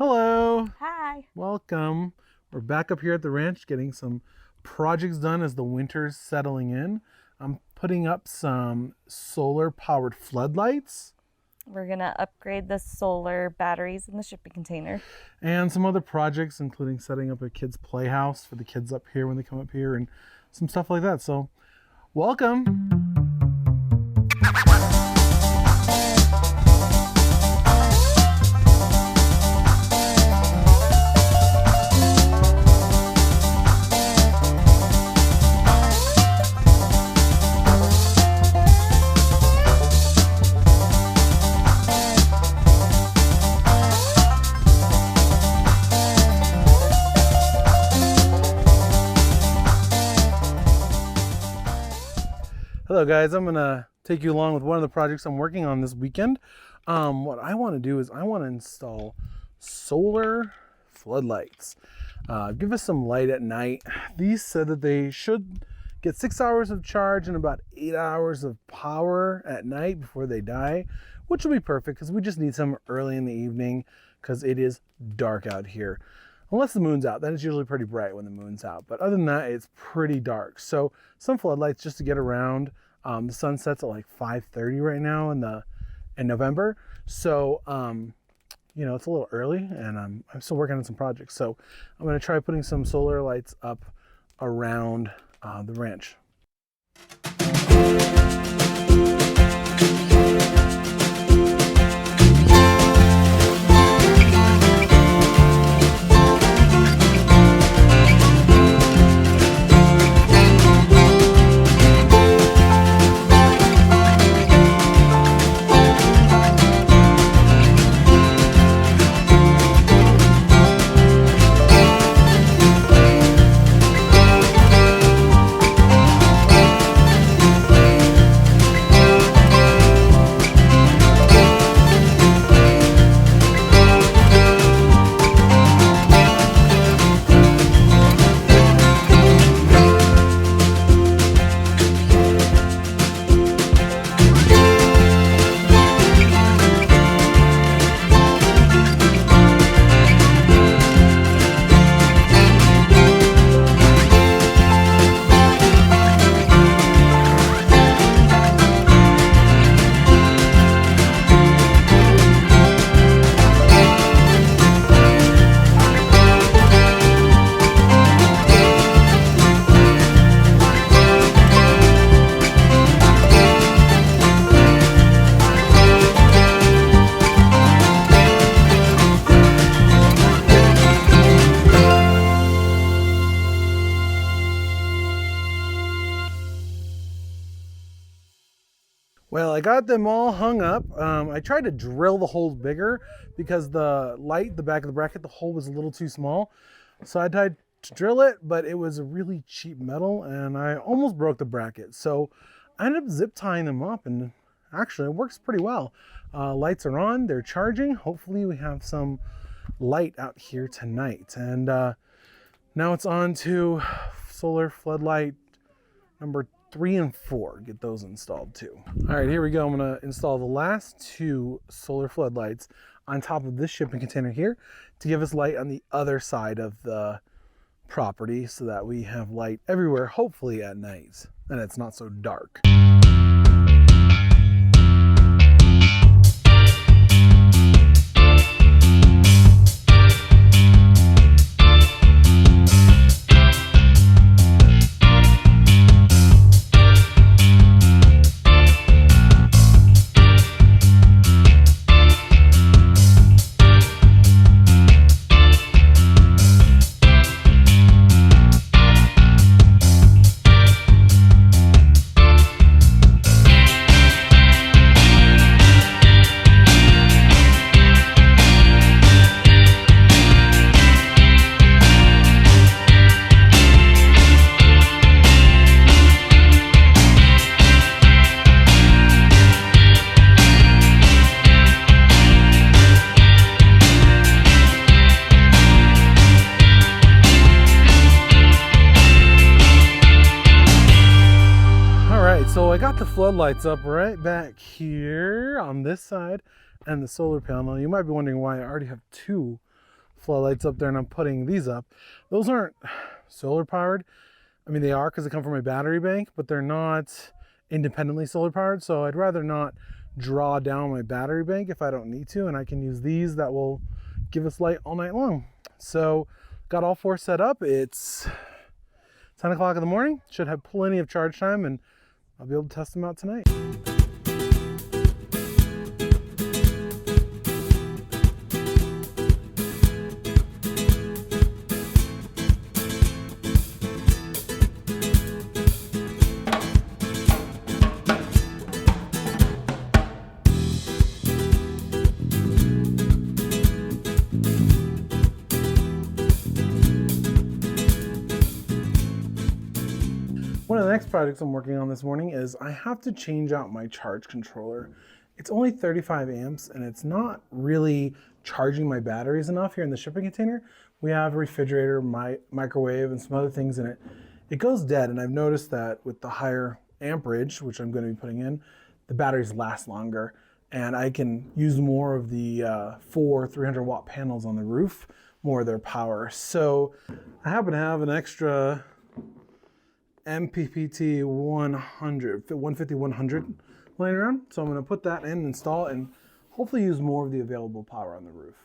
Hello, Hi. welcome. We're back up here at the ranch getting some projects done as the winter's settling in. I'm putting up some solar powered floodlights We're gonna upgrade the solar batteries in the shipping container. and some other projects, including setting up a kids' playhouse for the kids up here when they come up here and some stuff like that. So, welcome. Hello guys, I'm gonna take you along with one of the projects I'm working on this weekend. What I want to do is I want to install solar floodlights. Give us some light at night. These said that they should get 6 hours of charge and about 8 hours of power at night before they die, which will be perfect because we just need some early in the evening because it is dark out here. Unless the moon's out, then it's usually pretty bright when the moon's out. But other than that, it's pretty dark. So some floodlights just to get around. The sun sets at like 5:30 right now in November. So it's a little early, and I'm still working on some projects. So I'm gonna try putting some solar lights up around the ranch. Well, I got them all hung up. I tried to drill the holes bigger because the back of the bracket, the hole was a little too small. So I tried to drill it, but it was a really cheap metal and I almost broke the bracket. So I ended up zip tying them up, and actually it works pretty well. Lights are on, they're charging. Hopefully we have some light out here tonight. And now it's on to solar floodlight number 3 and 4. Get those installed too. All right, here we go. I'm gonna install the last 2 solar floodlights on top of this shipping container here to give us light on the other side of the property so that we have light everywhere, hopefully at night, and it's not so dark. So I got the floodlights up right back here on this side and the solar panel. You might be wondering why I already have 2 floodlights up there, and I'm putting these up. Those aren't solar powered. I mean, they are because they come from my battery bank, but they're not independently solar powered. So I'd rather not draw down my battery bank if I don't need to, and I can use these that will give us light all night long. So got all 4 set up. It's 10 o'clock in the morning. Should have plenty of charge time, and I'll be able to test them out tonight. One of the next projects I'm working on this morning is I have to change out my charge controller. It's only 35 amps and it's not really charging my batteries enough here in the shipping container. We have a refrigerator, microwave, and some other things in it. It goes dead, and I've noticed that with the higher amperage, which I'm going to be putting in, the batteries last longer, and I can use more of the 4 300-watt panels on the roof, more of their power. So I happen to have an extra MPPT 150-100 laying around. So I'm going to put that in, install it, and hopefully use more of the available power on the roof.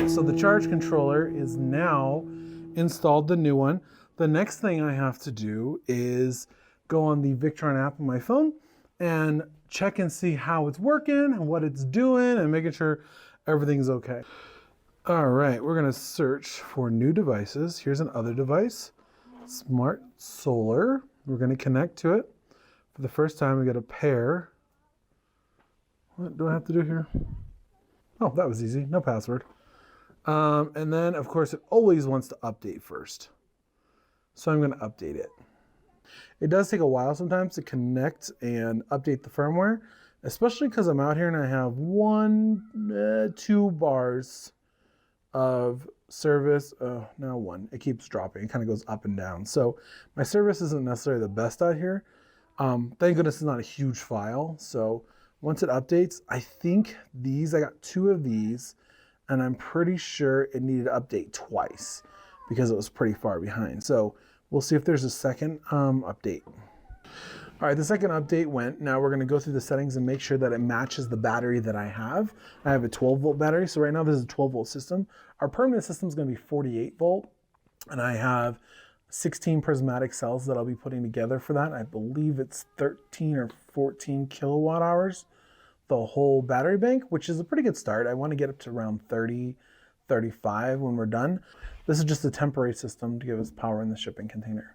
So the charge controller is now installed, the new one. The next thing I have to do is go on the Victron app on my phone and check and see how it's working and what it's doing and making sure everything's okay. All right, we're gonna search for new devices. Here's another device, Smart Solar. We're gonna connect to it. For the first time, we get a pair. What do I have to do here? Oh, that was easy, no password. And then, of course, it always wants to update first. So I'm going to update it. It does take a while sometimes to connect and update the firmware, especially because I'm out here and I have 2 bars of service. Now 1. It keeps dropping. It kind of goes up and down. So my service isn't necessarily the best out here. Thank goodness it's not a huge file. So once it updates, I think I got 2 of these. And I'm pretty sure it needed to update twice because it was pretty far behind. So we'll see if there's a second update. All right, the second update went. Now we're gonna go through the settings and make sure that it matches the battery that I have. I have a 12-volt battery, so right now this is a 12-volt system. Our permanent system is gonna be 48-volt, and I have 16 prismatic cells that I'll be putting together for that. I believe it's 13 or 14 kilowatt hours. The whole battery bank, which is a pretty good start. I want to get up to around 30, 35 when we're done. This is just a temporary system to give us power in the shipping container.